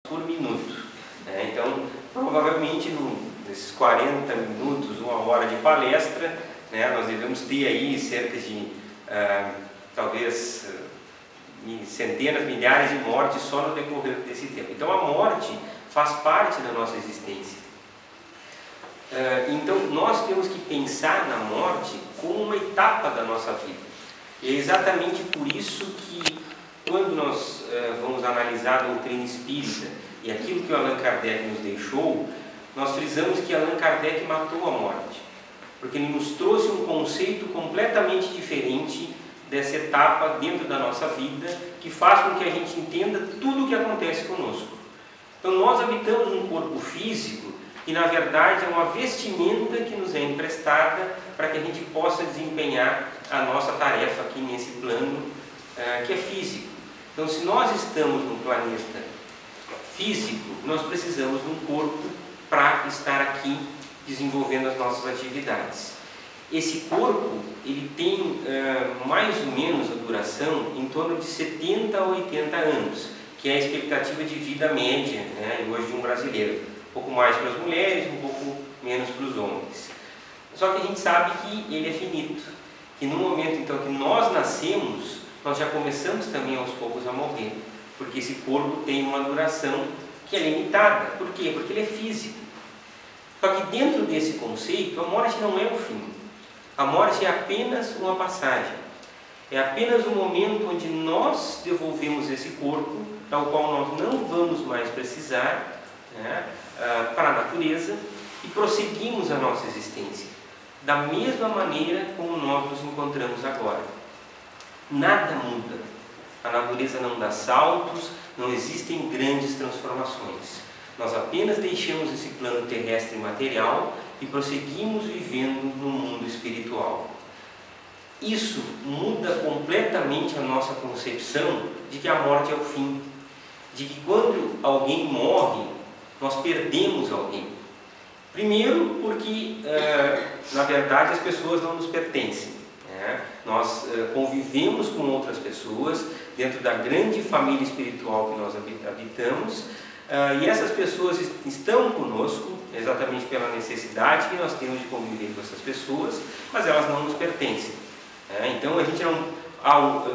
por minuto, né? Então, provavelmente nesses 40 minutos, 1 hora de palestra, né, nós devemos ter aí cerca de talvez centenas, milhares de mortes só no decorrer desse tempo. Então a morte faz parte da nossa existência. Então nós temos que pensar na morte como uma etapa da nossa vida. E é exatamente por isso que quando nós vamos analisar a doutrina espírita e aquilo que o Allan Kardec nos deixou, nós frisamos que Allan Kardec matou a morte, porque ele nos trouxe um conceito completamente diferente dessa etapa dentro da nossa vida, que faz com que a gente entenda tudo o que acontece conosco. Então nós habitamos um corpo físico que na verdade é uma vestimenta que nos é emprestada para que a gente possa desempenhar a nossa tarefa aqui nesse plano que é físico. Então se nós estamos num planeta físico, nós precisamos de um corpo para estar aqui desenvolvendo as nossas atividades. Esse corpo, ele tem mais ou menos a duração em torno de 70 a 80 anos, que é a expectativa de vida média, né, hoje de um brasileiro. Um pouco mais para as mulheres, um pouco menos para os homens. Só que a gente sabe que ele é finito, que no momento então que nós nascemos, nós já começamos também aos poucos a morrer, porque esse corpo tem uma duração que é limitada. Por quê? Porque ele é físico. Só que dentro desse conceito, a morte não é o fim. A morte é apenas uma passagem. É apenas um momento onde nós devolvemos esse corpo, ao qual nós não vamos mais precisar, né, para a natureza, e prosseguimos a nossa existência, da mesma maneira como nós nos encontramos agora. Nada muda. A natureza não dá saltos, não existem grandes transformações. Nós apenas deixamos esse plano terrestre material e prosseguimos vivendo no mundo espiritual. Isso muda completamente a nossa concepção de que a morte é o fim, de que quando alguém morre, nós perdemos alguém. Primeiro porque, na verdade, as pessoas não nos pertencem, né? Nós convivemos com outras pessoas dentro da grande família espiritual que nós habitamos, e essas pessoas estão conosco exatamente pela necessidade que nós temos de conviver com essas pessoas, mas elas não nos pertencem. Então a gente não...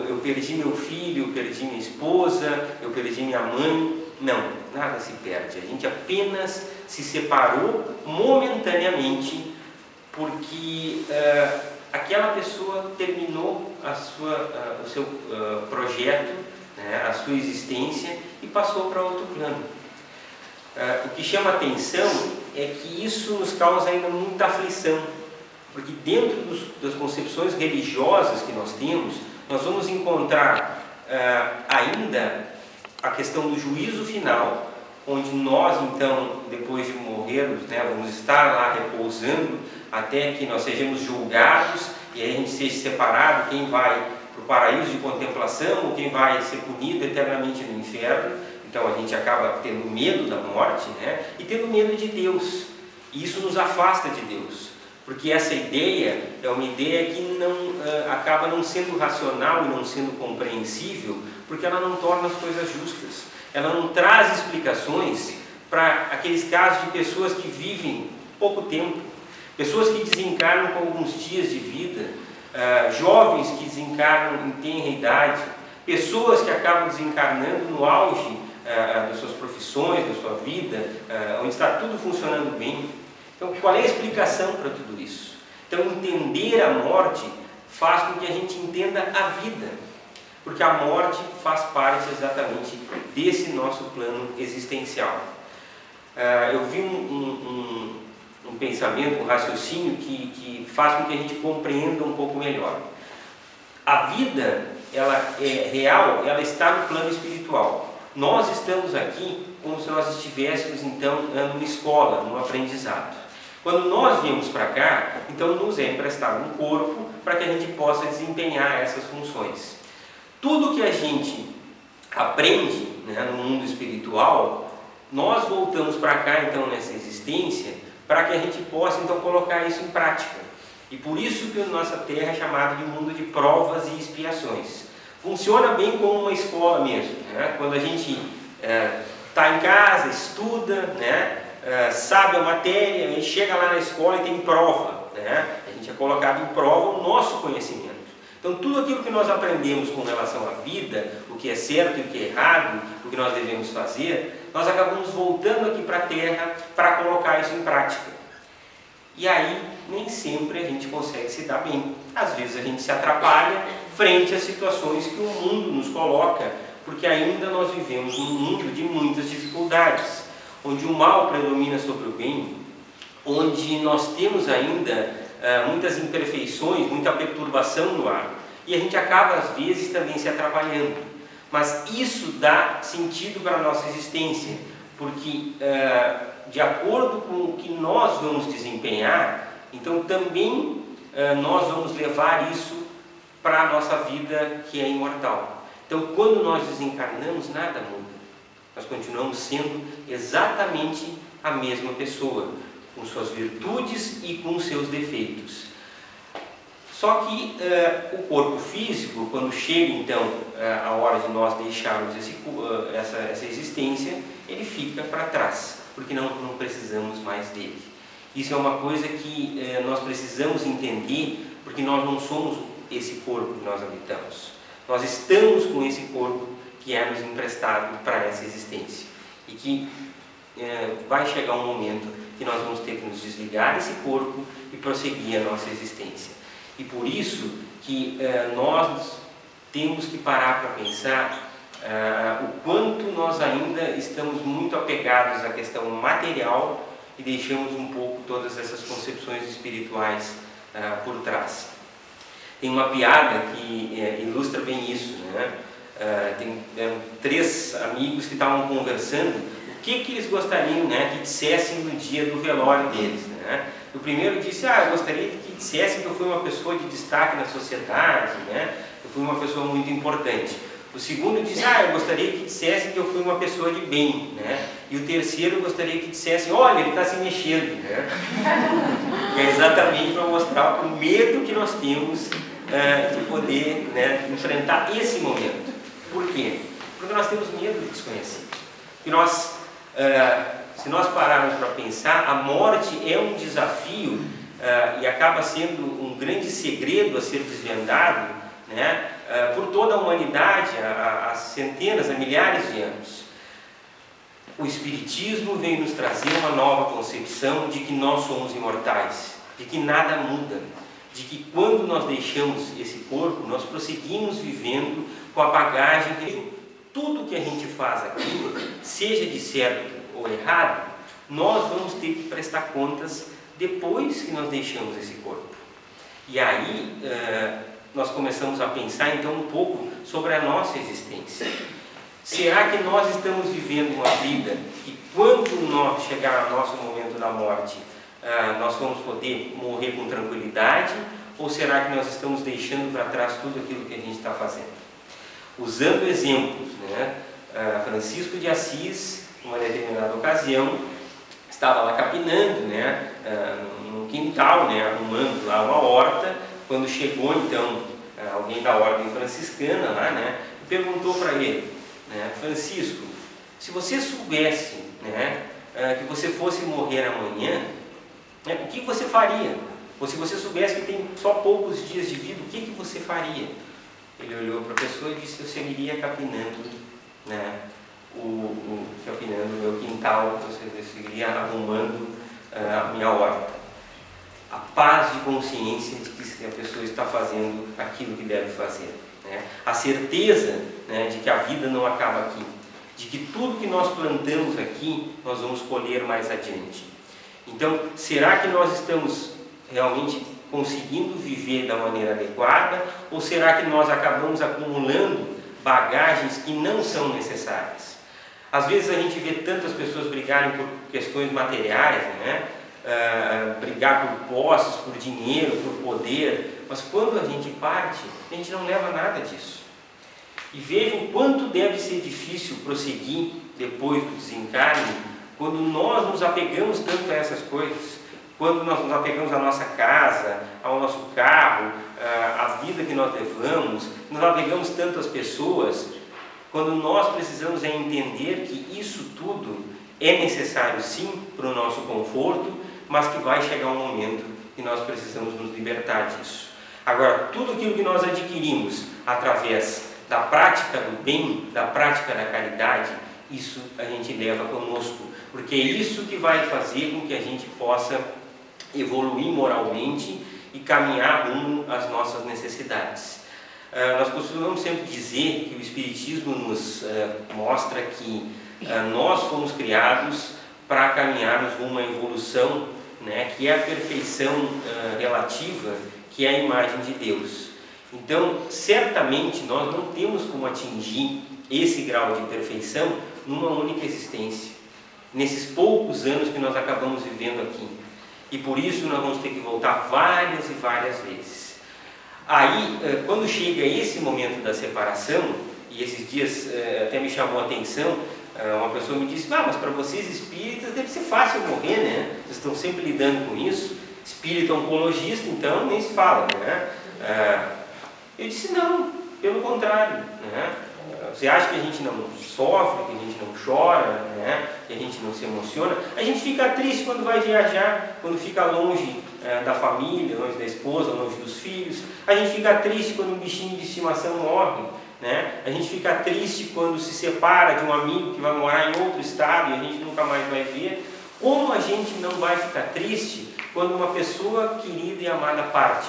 eu perdi meu filho, eu perdi minha esposa, eu perdi minha mãe. Não, nada se perde. A gente apenas se separou momentaneamente porque aquela pessoa terminou o seu projeto, né, a sua existência, e passou para outro plano. O que chama atenção é que isso nos causa ainda muita aflição, porque dentro das concepções religiosas que nós temos, nós vamos encontrar ainda a questão do juízo final, onde nós então, depois de morrermos, né, vamos estar lá repousando até que nós sejamos julgados e aí a gente seja separado, quem vai para o paraíso de contemplação ou quem vai ser punido eternamente no inferno. Então a gente acaba tendo medo da morte, né, e tendo medo de Deus, e isso nos afasta de Deus, porque essa ideia é uma ideia que acaba não sendo racional e não sendo compreensível, porque ela não torna as coisas justas, ela não traz explicações para aqueles casos de pessoas que vivem pouco tempo, pessoas que desencarnam com alguns dias de vida, jovens que desencarnam em tenra idade, pessoas que acabam desencarnando no auge das suas profissões, da sua vida, onde está tudo funcionando bem. Então, qual é a explicação para tudo isso? Então, entender a morte faz com que a gente entenda a vida, porque a morte faz parte exatamente desse nosso plano existencial. Eu vi um pensamento, um raciocínio que faz com que a gente compreenda um pouco melhor. A vida, ela é real, ela está no plano espiritual. Nós estamos aqui como se nós estivéssemos então numa escola, num aprendizado. Quando nós viemos para cá, então nos é emprestado um corpo para que a gente possa desempenhar essas funções. Tudo que a gente aprende, né, no mundo espiritual, nós voltamos para cá então nessa existência para que a gente possa então colocar isso em prática. E por isso que a nossa Terra é chamada de mundo de provas e expiações. Funciona bem como uma escola mesmo, né? Quando a gente está em casa, estuda, né? Sabe a matéria, e chega lá na escola e tem prova, né? A gente é colocado em prova o nosso conhecimento. Então tudo aquilo que nós aprendemos com relação à vida, o que é certo e o que é errado, o que nós devemos fazer, nós acabamos voltando aqui para a Terra para colocar isso em prática. E aí nem sempre a gente consegue se dar bem. Às vezes a gente se atrapalha frente às situações que o mundo nos coloca, porque ainda nós vivemos num mundo de muitas dificuldades, onde o mal predomina sobre o bem, onde nós temos ainda muitas imperfeições, muita perturbação no ar, e a gente acaba às vezes também se atrapalhando. Mas isso dá sentido para a nossa existência, porque de acordo com o que nós vamos desempenhar, então também nós vamos levar isso para a nossa vida que é imortal. Então quando nós desencarnamos, nada muda. Nós continuamos sendo exatamente a mesma pessoa, com suas virtudes e com seus defeitos. Só que o corpo físico, quando chega então a hora de nós deixarmos essa existência, ele fica para trás, porque não precisamos mais dele. Isso é uma coisa que nós precisamos entender, porque nós não somos esse corpo que nós habitamos. Nós estamos com esse corpo que é nos emprestado para essa existência. E que vai chegar um momento que nós vamos ter que nos desligar desse corpo e prosseguir a nossa existência. E por isso que nós temos que parar para pensar o quanto nós ainda estamos muito apegados à questão material e deixamos um pouco todas essas concepções espirituais por trás. Tem uma piada que ilustra bem isso, né? Eram 3 amigos que estavam conversando o que eles gostariam, né, que dissessem no dia do velório deles, né? O primeiro disse: eu gostaria que dissessem que eu fui uma pessoa de destaque na sociedade, né? Eu fui uma pessoa muito importante. O segundo disse: eu gostaria que dissessem que eu fui uma pessoa de bem, né? E o terceiro, eu gostaria que dissessem: olha, ele está se mexendo, né? E é exatamente para mostrar o medo que nós temos de poder, né, enfrentar esse momento. Por quê? Porque nós temos medo do desconhecido. E nós, se nós pararmos para pensar, a morte é um desafio e acaba sendo um grande segredo a ser desvendado, né, por toda a humanidade há centenas, há milhares de anos. O Espiritismo veio nos trazer uma nova concepção de que nós somos imortais, de que nada muda, de que quando nós deixamos esse corpo, nós prosseguimos vivendo com a bagagem que tudo que a gente faz aqui, seja de certo ou errado, nós vamos ter que prestar contas depois que nós deixamos esse corpo. E aí nós começamos a pensar então um pouco sobre a nossa existência. Será que nós estamos vivendo uma vida que quando nós chegar ao nosso momento da morte, nós vamos poder morrer com tranquilidade? Ou será que nós estamos deixando para trás tudo aquilo que a gente está fazendo? Usando exemplos, né? Francisco de Assis, numa determinada ocasião, estava lá capinando, né, no quintal, né, arrumando lá uma horta, quando chegou então alguém da ordem franciscana lá, né, e perguntou para ele, né: Francisco, se você soubesse, né, que você fosse morrer amanhã, né, o que você faria? Ou se você soubesse que tem só poucos dias de vida, o que você faria? Ele olhou para a pessoa e disse: eu seguiria capinando, né, capinando o meu quintal, eu seguiria arrumando a minha horta. A paz de consciência de que a pessoa está fazendo aquilo que deve fazer, né? A certeza, né, de que a vida não acaba aqui, de que tudo que nós plantamos aqui, nós vamos colher mais adiante. Então, será que nós estamos realmente conseguindo viver da maneira adequada, ou será que nós acabamos acumulando bagagens que não são necessárias? Às vezes a gente vê tantas pessoas brigarem por questões materiais, né? Brigar por posses, por dinheiro, por poder, mas quando a gente parte, a gente não leva nada disso. E vejam quanto deve ser difícil prosseguir depois do desencarne, quando nós nos apegamos tanto a essas coisas, quando nós nos apegamos à nossa casa, ao nosso carro, à vida que nós levamos, nos apegamos tanto às pessoas. quando nós precisamos entender que isso tudo é necessário sim para o nosso conforto, mas que vai chegar um momento que nós precisamos nos libertar disso. Agora, tudo aquilo que nós adquirimos através da prática do bem, da prática da caridade, isso a gente leva conosco, porque é isso que vai fazer com que a gente possa evoluir moralmente e caminhar rumo às nossas necessidades. Nós costumamos sempre dizer que o Espiritismo nos mostra que nós fomos criados para caminharmos rumo à evolução, né, que é a perfeição relativa, que é a imagem de Deus. Então, certamente, nós não temos como atingir esse grau de perfeição numa única existência, nesses poucos anos que nós acabamos vivendo aqui. E por isso nós vamos ter que voltar várias e várias vezes. Aí, quando chega esse momento da separação, e esses dias até me chamou a atenção, uma pessoa me disse: mas para vocês espíritas deve ser fácil morrer, né? Vocês estão sempre lidando com isso. Espírita oncologista, então, nem se fala, né? Eu disse: não, pelo contrário, né? Você acha que a gente não sofre, que a gente não chora, né? Que a gente não se emociona? A gente fica triste quando vai viajar, quando fica longe da família, longe da esposa, longe dos filhos. A gente fica triste quando um bichinho de estimação morre, né? A gente fica triste quando se separa de um amigo que vai morar em outro estado e a gente nunca mais vai ver. Como a gente não vai ficar triste quando uma pessoa querida e amada parte?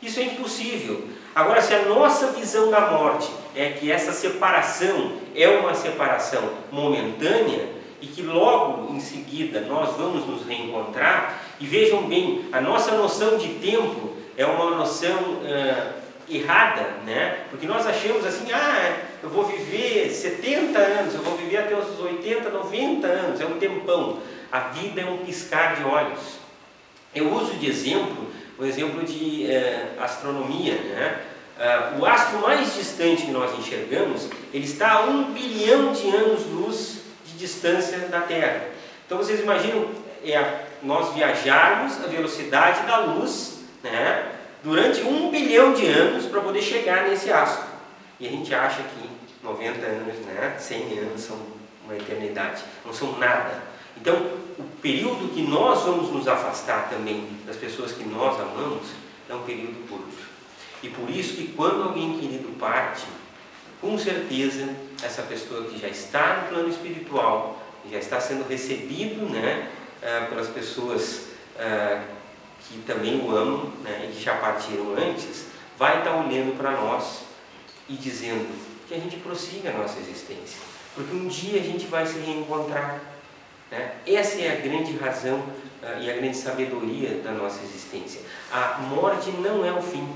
Isso é impossível. Agora, se a nossa visão da morte é que essa separação é uma separação momentânea e que logo em seguida nós vamos nos reencontrar, e vejam bem, a nossa noção de tempo é uma noção errada, né? Porque nós achamos assim: eu vou viver 70 anos, eu vou viver até os 80, 90 anos, é um tempão. A vida é um piscar de olhos. Eu uso de exemplo o exemplo de astronomia, né? O astro mais distante que nós enxergamos, ele está a 1 bilhão de anos-luz de distância da Terra. Então vocês imaginam nós viajarmos a velocidade da luz, né, durante 1 bilhão de anos para poder chegar nesse astro. E a gente acha que 90 anos, né, 100 anos são uma eternidade, não são nada. Então, o período que nós vamos nos afastar também das pessoas que nós amamos é um período curto. E por isso que quando alguém querido parte, com certeza essa pessoa que já está no plano espiritual, que já está sendo recebido, né, pelas pessoas que também o amam, né, e que já partiram antes, vai estar olhando para nós e dizendo que a gente prossiga a nossa existência, porque um dia a gente vai se reencontrar. Essa é a grande razão e a grande sabedoria da nossa existência. A morte não é o fim.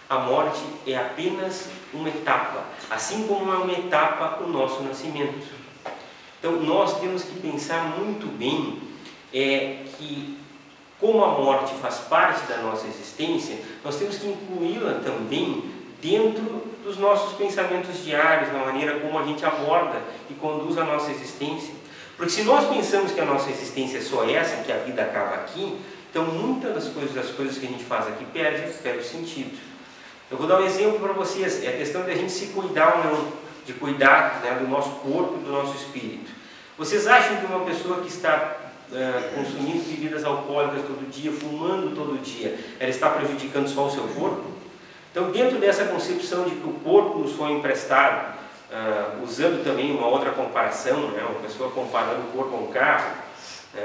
A morte é apenas uma etapa, assim como é uma etapa o nosso nascimento. Então nós temos que pensar muito bem que, como a morte faz parte da nossa existência, nós temos que incluí-la também dentro dos nossos pensamentos diários, na maneira como a gente aborda e conduz a nossa existência. Porque se nós pensamos que a nossa existência é só essa, que a vida acaba aqui, então muitas das coisas que a gente faz aqui perde o sentido. Eu vou dar um exemplo para vocês, é a questão de a gente se cuidar ou não, de cuidar, né, do nosso corpo e do nosso espírito. Vocês acham que uma pessoa que está consumindo bebidas alcoólicas todo dia, fumando todo dia, ela está prejudicando só o seu corpo? Então, dentro dessa concepção de que o corpo nos foi emprestado, usando também uma outra comparação, né, uma pessoa comparando o corpo a um carro,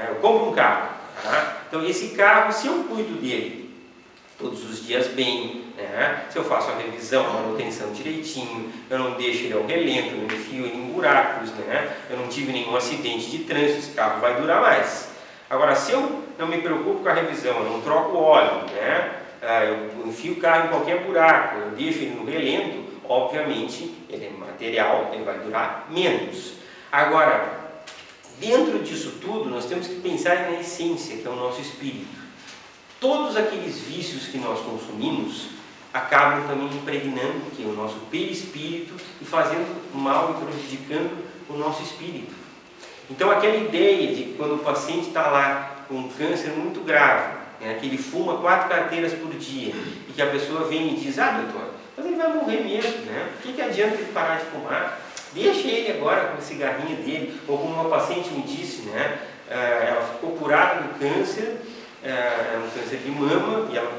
eu compro um carro, tá? Então esse carro, se eu cuido dele todos os dias bem, né, se eu faço a revisão, a manutenção direitinho, eu não deixo ele ao relento, não enfio ele em buracos, né, eu não tive nenhum acidente de trânsito, esse carro vai durar mais. Agora, se eu não me preocupo com a revisão, eu não troco o óleo, né, eu enfio o carro em qualquer buraco, eu deixo ele no relento, obviamente, ele é material, ele vai durar menos. Agora, dentro disso tudo, nós temos que pensar na essência, que é o nosso espírito. Todos aqueles vícios que nós consumimos acabam também impregnando o nosso perispírito e fazendo mal e prejudicando o nosso espírito. Então, aquela ideia de que quando o paciente está lá com um câncer muito grave, né, que ele fuma 4 carteiras por dia, e que a pessoa vem e diz: doutor, mas ele vai morrer mesmo, né? O que adianta ele parar de fumar? deixa ele agora com o cigarrinho dele. Ou como uma paciente me disse, né? Ela ficou curada do câncer, era um câncer de mama, e ela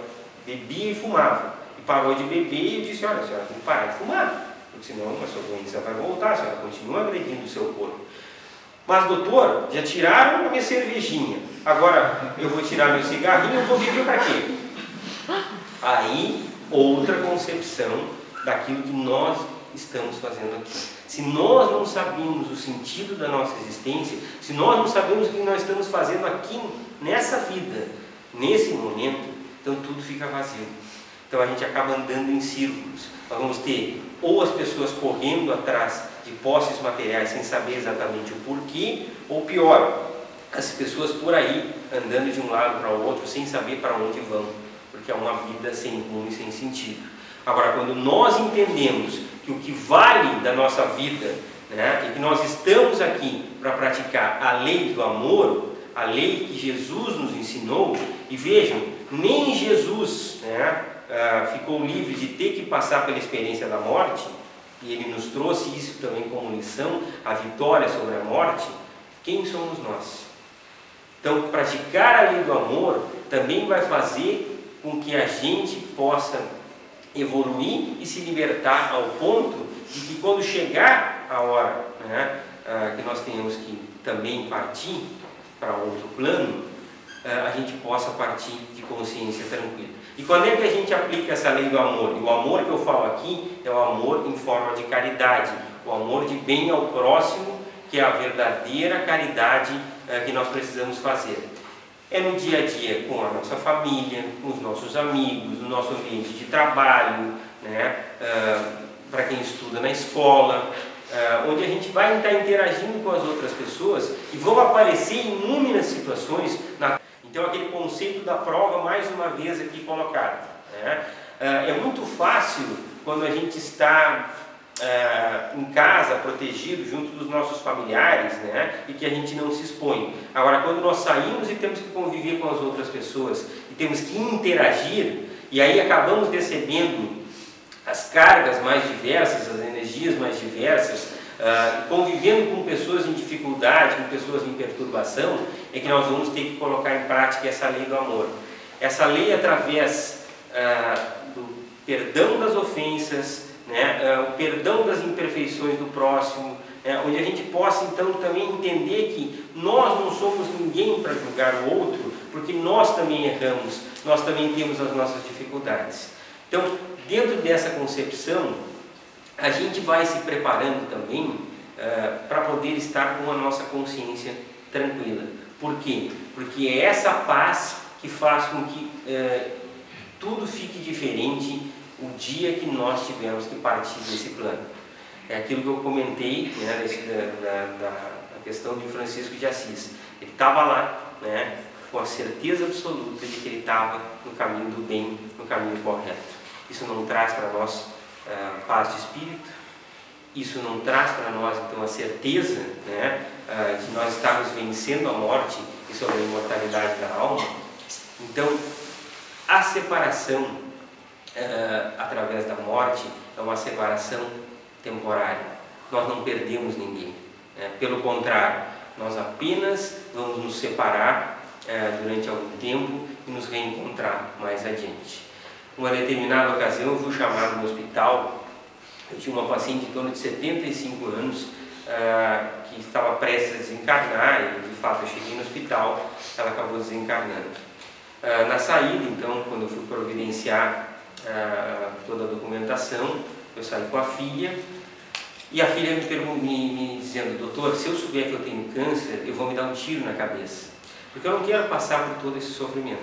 bebia e fumava. E parou de beber e eu disse, olha, a senhora tem que parar de fumar, porque senão a sua doença vai voltar, a senhora continua agredindo o seu corpo. Mas doutor, já tiraram a minha cervejinha, agora eu vou tirar meu cigarrinho, eu vou viver para quê? Aí, outra concepção daquilo que nós estamos fazendo aqui. Se nós não sabemos o sentido da nossa existência, se nós não sabemos o que nós estamos fazendo aqui nessa vida, nesse momento, então tudo fica vazio. Então a gente acaba andando em círculos. Nós vamos ter ou as pessoas correndo atrás de posses materiais sem saber exatamente o porquê, ou pior, as pessoas por aí andando de um lado para o outro sem saber para onde vão, porque é uma vida sem rumo e sem sentido. Agora, quando nós entendemos que o que vale da nossa vida, né, e que nós estamos aqui para praticar a lei do amor, a lei que Jesus nos ensinou, e vejam, nem Jesus, né, ficou livre de ter que passar pela experiência da morte, e ele nos trouxe isso também como lição, a vitória sobre a morte. Quem somos nós? Então, praticar a lei do amor também vai fazer com que a gente possa evoluir e se libertar ao ponto de que quando chegar a hora, né, que nós tenhamos que também partir para outro plano, a gente possa partir de consciência tranquila. E quando é que a gente aplica essa lei do amor? E o amor que eu falo aqui é o amor em forma de caridade, o amor de bem ao próximo, que é a verdadeira caridade que nós precisamos fazer. É no dia a dia com a nossa família, com os nossos amigos, no nosso ambiente de trabalho, né? Para quem estuda na escola, onde a gente vai estar interagindo com as outras pessoas e vão aparecer inúmeras situações. Então, aquele conceito da prova, mais uma vez aqui colocado, né? É muito fácil quando a gente está em casa, protegido, junto dos nossos familiares, né? E que a gente não se expõe. Agora, quando nós saímos e temos que conviver com as outras pessoas e temos que interagir, e aí acabamos recebendo as cargas mais diversas, as energias mais diversas, convivendo com pessoas em dificuldade, com pessoas em perturbação, é que nós vamos ter que colocar em prática essa lei do amor. Essa lei através do perdão das ofensas, né, o perdão das imperfeições do próximo, onde a gente possa então também entender que nós não somos ninguém para julgar o outro, porque nós também erramos, nós também temos as nossas dificuldades. Então, dentro dessa concepção, a gente vai se preparando também para poder estar com a nossa consciência tranquila. Por quê? Porque é essa paz que faz com que tudo fique diferente o dia que nós tivermos que partir desse plano. É aquilo que eu comentei, né, da questão de Francisco de Assis. Ele estava lá, né, com a certeza absoluta de que ele estava no caminho do bem, no caminho correto. Isso não traz para nós paz de espírito? Isso não traz para nós então a certeza, né, de nós estarmos vencendo a morte e sobre a imortalidade da alma? Então, a separação através da morte é uma separação temporária. Nós não perdemos ninguém, né? Pelo contrário, nós apenas vamos nos separar durante algum tempo e nos reencontrar mais adiante. Uma determinada ocasião eu fui chamado no hospital. Eu tinha uma paciente em torno de 75 anos que estava prestes a desencarnar, e de fato eu cheguei no hospital, ela acabou desencarnando. Na saída, então, quando eu fui providenciar toda a documentação, eu saí com a filha, e a filha me dizendo: doutor, se eu souber que eu tenho câncer, eu vou me dar um tiro na cabeça, porque eu não quero passar por todo esse sofrimento.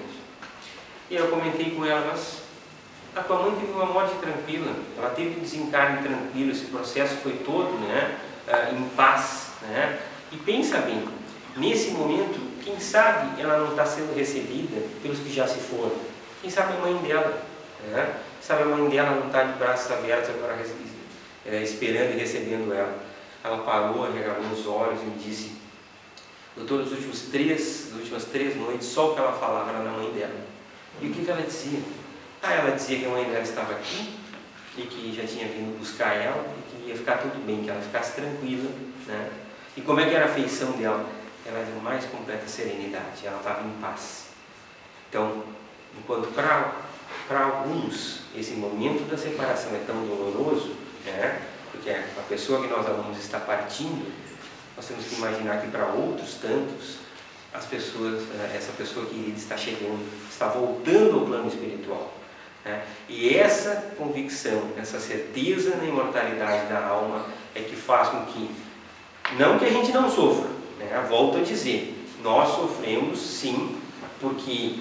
E eu comentei com ela: mas a tua mãe teve uma morte tranquila, ela teve um desencarne tranquilo, esse processo foi todo, né, em paz, né? E pensa bem, nesse momento, quem sabe ela não está sendo recebida pelos que já se foram, quem sabe a mãe dela, né? Sabe, a mãe dela não está de braços abertos agora esperando e recebendo ela. Ela parou, arregalou os olhos e me disse: doutor, nas últimas 3 noites, só o que ela falava era da mãe dela. E o que ela dizia? Ela dizia que a mãe dela estava aqui, e que já tinha vindo buscar ela e que ia ficar tudo bem, que ela ficasse tranquila, né? E como é que era a feição dela? Ela era de mais completa serenidade, ela estava em paz. Então, enquanto para alguns esse momento da separação é tão doloroso, né? Porque a pessoa que nós amamos está partindo, nós temos que imaginar que para outros tantos, essa pessoa querida está chegando, está voltando ao plano espiritual, né? E essa convicção, essa certeza na imortalidade da alma é que faz com que, não que a gente não sofra, né? Volto a dizer, nós sofremos sim, porque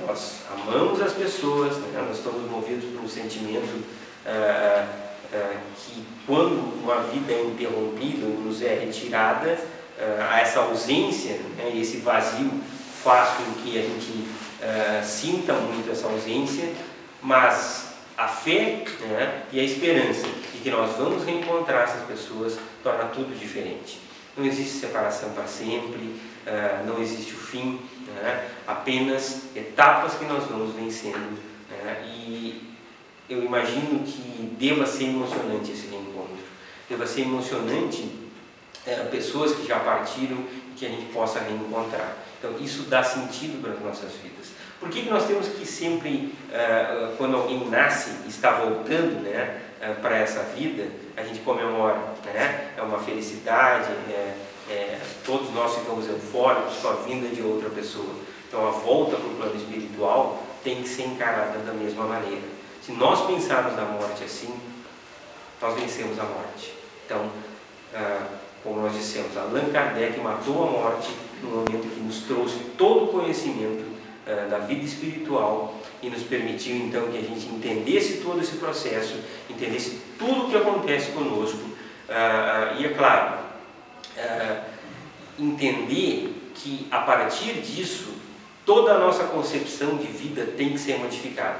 nós amamos as pessoas, né? Nós estamos movidos por um sentimento que quando uma vida é interrompida, nos é retirada, essa ausência, né? Esse vazio faz com que a gente sinta muito essa ausência, mas a fé, né? E a esperança de que nós vamos reencontrar essas pessoas torna tudo diferente. Não existe separação para sempre, não existe o fim, né? Apenas etapas que nós vamos vencendo, né? E eu imagino que deva ser emocionante esse reencontro, deva ser emocionante pessoas que já partiram e que a gente possa reencontrar. Então isso dá sentido para as nossas vidas. Por que nós temos que sempre, quando alguém nasce e está voltando, né, para essa vida, a gente comemora, né? É uma felicidade, todos nós ficamos eufóricos com a vinda de outra pessoa. Então a volta para o plano espiritual tem que ser encarada da mesma maneira. Se nós pensarmos na morte assim, nós vencemos a morte. Então, como nós dissemos, Allan Kardec matou a morte no momento que nos trouxe todo o conhecimento da vida espiritual e nos permitiu então que a gente entendesse todo esse processo, entendesse tudo o que acontece conosco e, é claro, entender que a partir disso toda a nossa concepção de vida tem que ser modificada.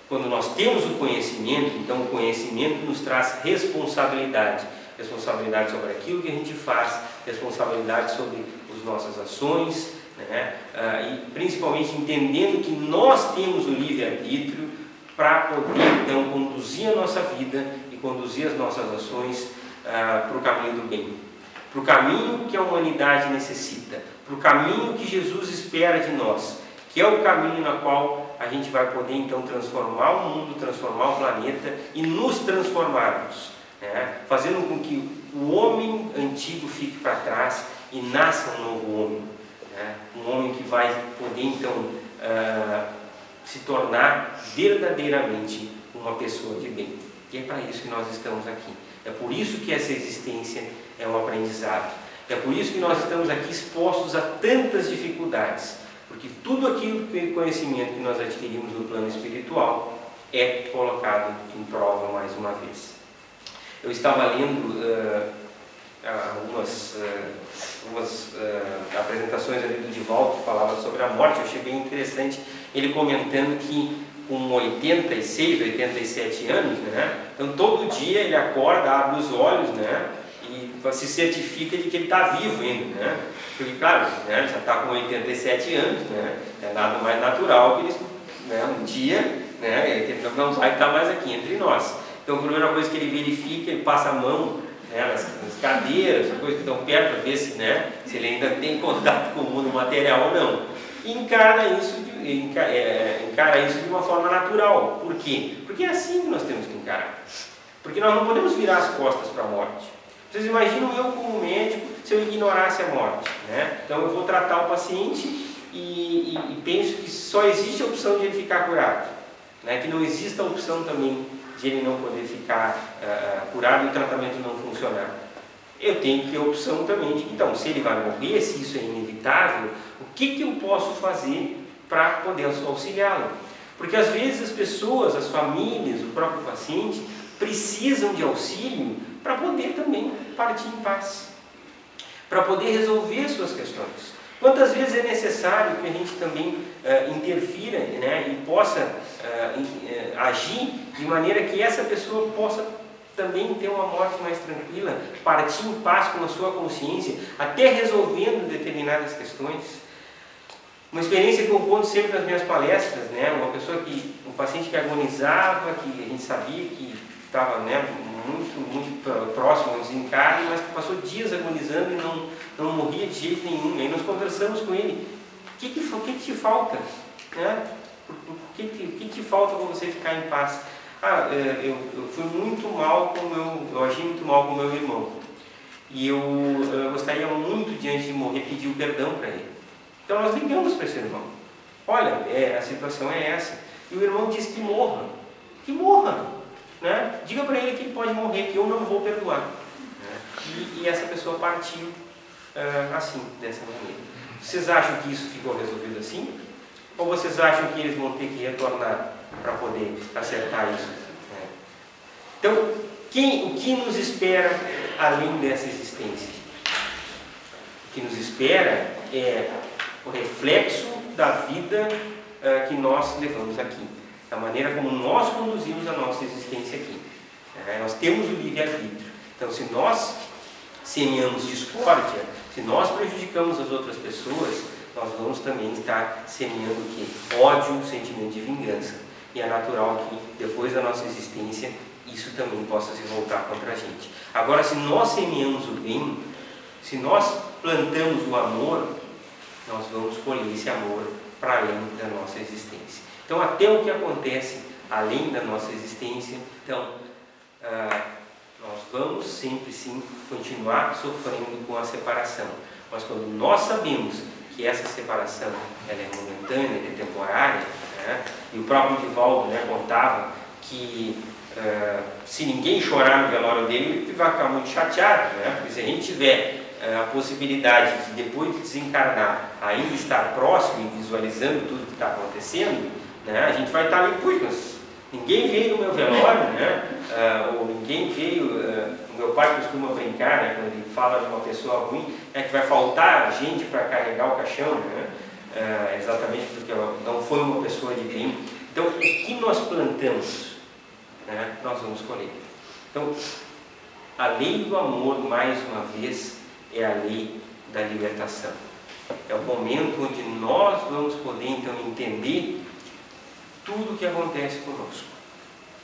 Quando nós temos o conhecimento, então o conhecimento nos traz responsabilidade. Responsabilidade sobre aquilo que a gente faz, responsabilidade sobre as nossas ações, né? E principalmente entendendo que nós temos o livre-arbítrio para poder então conduzir a nossa vida e conduzir as nossas ações para o caminho do bem, para o caminho que a humanidade necessita, para o caminho que Jesus espera de nós, que é o caminho na qual a gente vai poder então transformar o mundo, transformar o planeta e nos transformarmos, né? Fazendo com que o homem antigo fique para trás e nasça um novo homem, né? Um homem que vai poder então se tornar verdadeiramente uma pessoa de bem. E é para isso que nós estamos aqui. É por isso que essa existência é um aprendizado. É por isso que nós estamos aqui expostos a tantas dificuldades. Porque tudo aquilo que conhecimento que nós adquirimos no plano espiritual é colocado em prova mais uma vez. Eu estava lendo algumas apresentações ali do Divaldo que falava sobre a morte. Eu achei bem interessante ele comentando que com 86, 87 anos, né? Então todo dia ele acorda, abre os olhos, né? E se certifica de que ele está vivo ainda, né? Porque, claro, né, já está com 87 anos, né? É nada mais natural que ele, né, um dia, né, ele não vai estar mais aqui entre nós. Então a primeira coisa que ele verifica, ele passa a mão, né, nas cadeiras, coisas que estão perto, para ver se, né, se ele ainda tem contato com o mundo material ou não. E encara isso de uma forma natural. Por quê? Porque é assim que nós temos que encarar. Porque nós não podemos virar as costas para a morte. Vocês imaginam eu como médico se eu ignorasse a morte, né? Então eu vou tratar o paciente e penso que só existe a opção de ele ficar curado, né? Que não existe a opção também de ele não poder ficar curado e o tratamento não funcionar. Eu tenho que ter a opção também de que, então, se ele vai morrer, se isso é inevitável, o que eu posso fazer para poder auxiliá-lo? Porque às vezes as pessoas, as famílias, o próprio paciente precisam de auxílio para poder também partir em paz, para poder resolver suas questões. Quantas vezes é necessário que a gente também interfira, né, e possa agir de maneira que essa pessoa possa também ter uma morte mais tranquila, partir em paz com a sua consciência, até resolvendo determinadas questões. Uma experiência que eu conto sempre nas minhas palestras, né? Um paciente que agonizava, que a gente sabia que estava, né, muito próximo ao desencarne, mas que passou dias agonizando e não morria de jeito nenhum. E aí nós conversamos com ele: o que te falta? Né? O que te falta para você ficar em paz? Eu fui muito mal eu agi muito mal com meu irmão. E eu gostaria muito, diante de morrer, pedir o perdão para ele. Então nós ligamos para esse irmão: olha, a situação é essa. E o irmão disse que morra. Que morra! Né? Diga para ele que ele pode morrer, que eu não vou perdoar. Né? E essa pessoa partiu assim, dessa maneira. Vocês acham que isso ficou resolvido assim? Ou vocês acham que eles vão ter que retornar para poder acertar isso? Então, o que nos espera além dessa existência? O que nos espera é o reflexo da vida que nós levamos aqui, da maneira como nós conduzimos a nossa existência aqui. Nós temos o livre-arbítrio. Então, se nós semeamos discórdia, se nós prejudicamos as outras pessoas, nós vamos também estar semeando o quê? Ódio, sentimento de vingança. E é natural que, depois da nossa existência, isso também possa se voltar contra a gente. Agora, se nós semeamos o bem, se nós plantamos o amor, nós vamos colher esse amor para além da nossa existência. Então, até o que acontece além da nossa existência, então, nós vamos sempre sim continuar sofrendo com a separação. Mas quando nós sabemos que essa separação ela é momentânea, é temporária, né? E o próprio Divaldo, né, contava que se ninguém chorar no velório dele, ele vai ficar muito chateado, né? Porque se a gente tiver a possibilidade de, depois de desencarnar, ainda estar próximo e visualizando tudo que está acontecendo, né, a gente vai estar ali: puxa, mas ninguém veio no meu velório, né? Ou ninguém veio. O meu pai costuma brincar, né, quando ele fala de uma pessoa ruim, que vai faltar gente para carregar o caixão, né? Exatamente porque não foi uma pessoa de bem. Então, o que nós plantamos, né, nós vamos colher. Então, a lei do amor, mais uma vez, é a lei da libertação. É o momento onde nós vamos poder, então, entender tudo o que acontece conosco.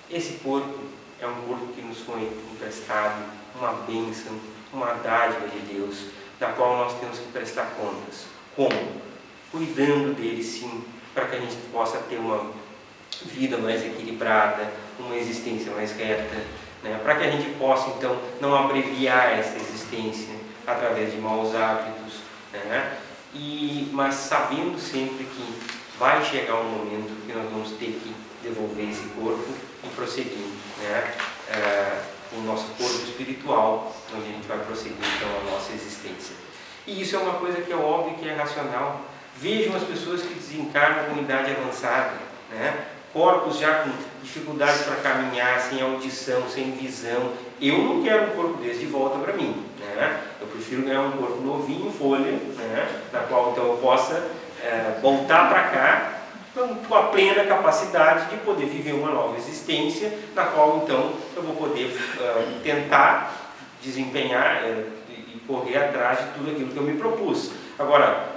Esse corpo é um corpo que nos foi emprestado, uma bênção, uma dádiva de Deus, da qual nós temos que prestar contas. Como? Cuidando dele, sim, para que a gente possa ter uma vida mais equilibrada, uma existência mais reta, né? Para que a gente possa, então, não abreviar essa existência através de maus hábitos, né? Mas sabendo sempre que vai chegar um momento que nós vamos ter que devolver esse corpo e prosseguir, né, o nosso corpo espiritual, onde a gente vai prosseguir então a nossa existência. E isso é uma coisa que é óbvio, que é racional. Vejam as pessoas que desencarnam com idade avançada, né? Corpos já com dificuldades para caminhar, sem audição, sem visão. Eu não quero um corpo desse de volta para mim, né? Eu prefiro ganhar um corpo novinho, folha, né, na qual então eu possa voltar para cá com a plena capacidade de poder viver uma nova existência, na qual então eu vou poder tentar desempenhar e correr atrás de tudo aquilo que eu me propus. Agora,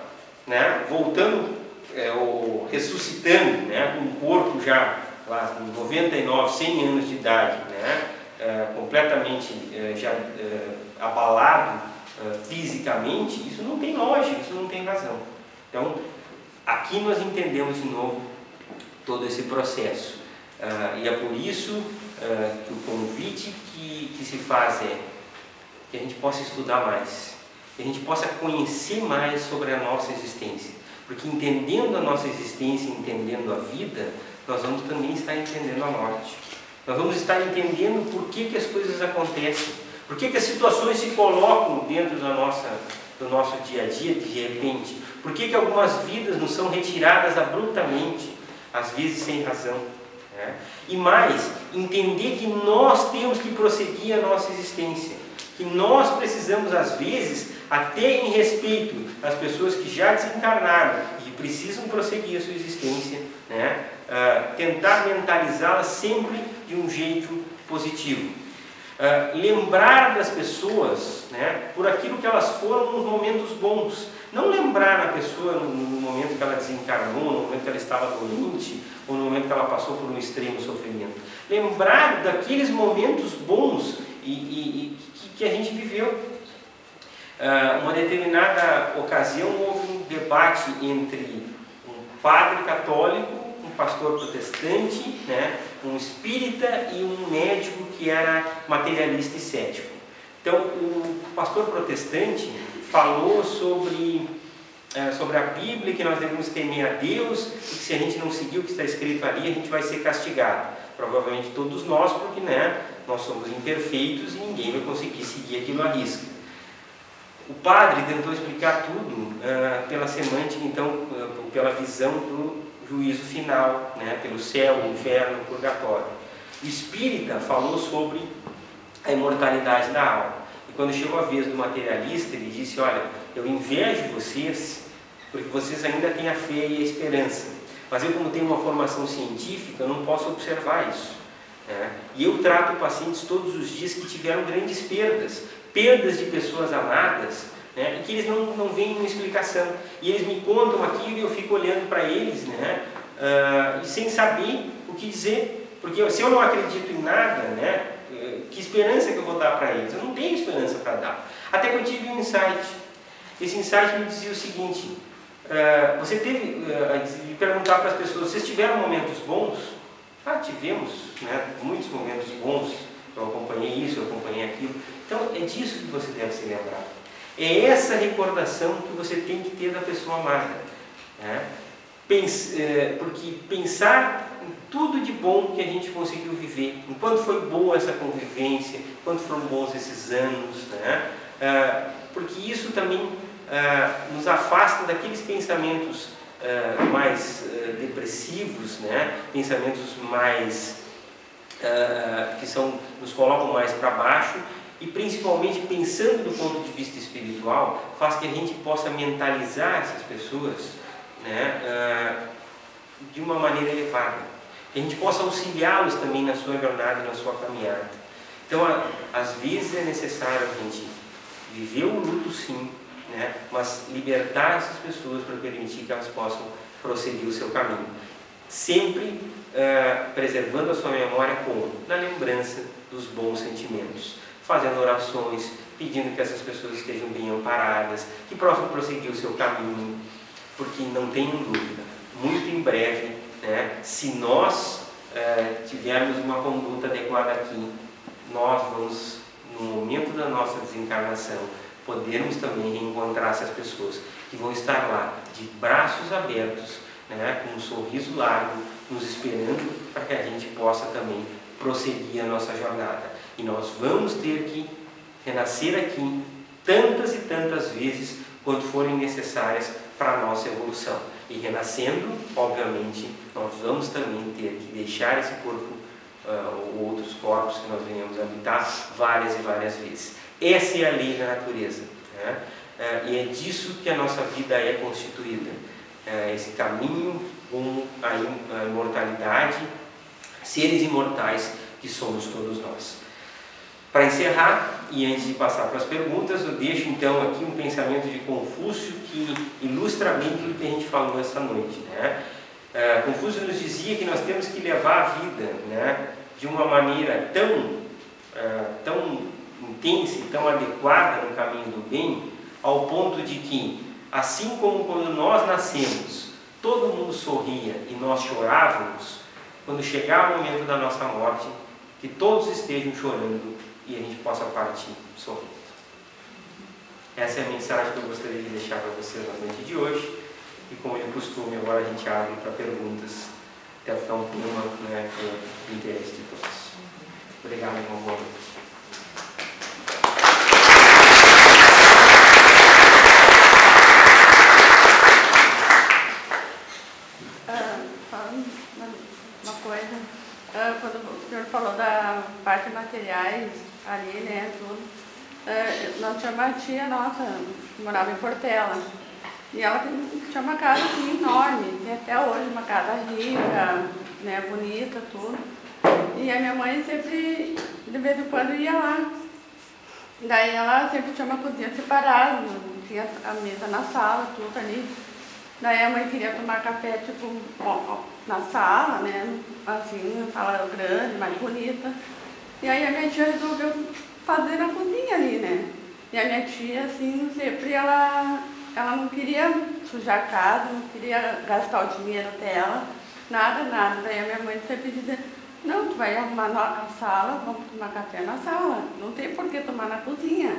né, voltando ou ressuscitando, né, com o corpo já lá com 99, 100 anos de idade, né, completamente já abalado fisicamente, isso não tem lógica, isso não tem razão. Então, aqui nós entendemos de novo todo esse processo. E é por isso que o convite que se faz é que a gente possa estudar mais, que a gente possa conhecer mais sobre a nossa existência. Porque entendendo a nossa existência, entendendo a vida, nós vamos também estar entendendo a morte. Nós vamos estar entendendo por que as coisas acontecem, por que as situações se colocam dentro do nosso dia a dia de repente. Por que algumas vidas nos são retiradas abruptamente, às vezes sem razão, né? E mais, entender que nós temos que prosseguir a nossa existência, que nós precisamos, às vezes, até em respeito às pessoas que já desencarnaram e que precisam prosseguir a sua existência, né? Tentar mentalizá-las sempre de um jeito positivo. Lembrar das pessoas, né, por aquilo que elas foram nos momentos bons. Não lembrar na pessoa no momento que ela desencarnou, no momento que ela estava doente, ou no momento que ela passou por um extremo sofrimento. Lembrar daqueles momentos bons que a gente viveu. Uma determinada ocasião houve um debate entre um padre católico, um pastor protestante, né, um espírita e um médico que era materialista e cético. Então, o pastor protestante falou sobre a Bíblia, que nós devemos temer a Deus, e que se a gente não seguir o que está escrito ali, a gente vai ser castigado. Provavelmente todos nós, porque, né, nós somos imperfeitos e ninguém vai conseguir seguir aquilo à risca. O padre tentou explicar tudo pela semântica, então, pela visão do juízo final, né, pelo céu, o inferno, o purgatório. O espírita falou sobre a imortalidade da alma. E quando chegou a vez do materialista, ele disse: olha, eu invejo vocês, porque vocês ainda têm a fé e a esperança. Mas eu, como tenho uma formação científica, eu não posso observar isso. E eu trato pacientes todos os dias que tiveram grandes perdas de pessoas amadas, né, e que eles não veem uma explicação. E eles me contam aquilo e eu fico olhando para eles, né, sem saber o que dizer. Porque se eu não acredito em nada, né, que esperança que eu vou dar para eles? Eu não tenho esperança para dar. Até que eu tive um insight. Esse insight me dizia o seguinte: você teve de perguntar para as pessoas: vocês tiveram momentos bons? Tivemos, né, muitos momentos bons. Eu acompanhei isso, eu acompanhei aquilo. Então é disso que você deve se lembrar. É essa recordação que você tem que ter da pessoa amada, né? Porque pensar em tudo de bom que a gente conseguiu viver, enquanto foi boa essa convivência, enquanto foram bons esses anos, né? Porque isso também nos afasta daqueles pensamentos mais depressivos, né? Pensamentos mais que nos colocam mais para baixo, e principalmente pensando do ponto de vista espiritual, faz que a gente possa mentalizar essas pessoas, né, de uma maneira elevada, que a gente possa auxiliá-los também na sua jornada e na sua caminhada. Então, às vezes é necessário a gente viver o luto, sim, né, mas libertar essas pessoas para permitir que elas possam prosseguir o seu caminho, sempre preservando a sua memória na lembrança dos bons sentimentos, fazendo orações, pedindo que essas pessoas estejam bem amparadas, que possam prosseguir o seu caminho, porque não tenham dúvida, muito em breve, né, se nós tivermos uma conduta adequada aqui, nós vamos, no momento da nossa desencarnação, podermos também reencontrar essas pessoas que vão estar lá de braços abertos, né, com um sorriso largo, nos esperando para que a gente possa também prosseguir a nossa jornada. E nós vamos ter que renascer aqui tantas e tantas vezes quanto forem necessárias para a nossa evolução. E renascendo, obviamente, nós vamos também ter que deixar esse corpo ou outros corpos que nós venhamos habitar várias e várias vezes. Essa é a lei da natureza, né? E é disso que a nossa vida é constituída. Esse caminho rumo à imortalidade, seres imortais que somos todos nós. Para encerrar, e antes de passar para as perguntas, eu deixo então aqui um pensamento de Confúcio que ilustra bem tudo que a gente falou essa noite, né? Confúcio nos dizia que nós temos que levar a vida, né, de uma maneira tão intensa e tão adequada no caminho do bem, ao ponto de que, assim como quando nós nascemos, todo mundo sorria e nós chorávamos, quando chegar o momento da nossa morte, que todos estejam chorando e a gente possa partir sorrindo. Essa é a mensagem que eu gostaria de deixar para vocês na noite de hoje. E como de costume, agora a gente abre para perguntas, até ficar um tema, né, com o interesse de todos. Obrigado, meu amor. Uma coisa, quando o senhor falou da parte materiais ali, né, tudo, nós tínhamos uma tia nossa, que morava em Portela, e ela tinha uma casa assim, enorme, tem até hoje uma casa rica, né, bonita, tudo, e a minha mãe sempre, de vez em quando, ia lá. Daí ela sempre tinha uma cozinha separada, tinha a mesa na sala, tudo ali. Daí a mãe queria tomar café, tipo, na sala, né? Assim, sala grande, mais bonita. E aí a minha tia resolveu fazer na cozinha ali, né? E a minha tia, assim, sempre ela não queria sujar a casa, não queria gastar o dinheiro dela, nada, nada. Daí a minha mãe sempre dizia, não, tu vai arrumar a sala, vamos tomar café na sala, não tem por que tomar na cozinha.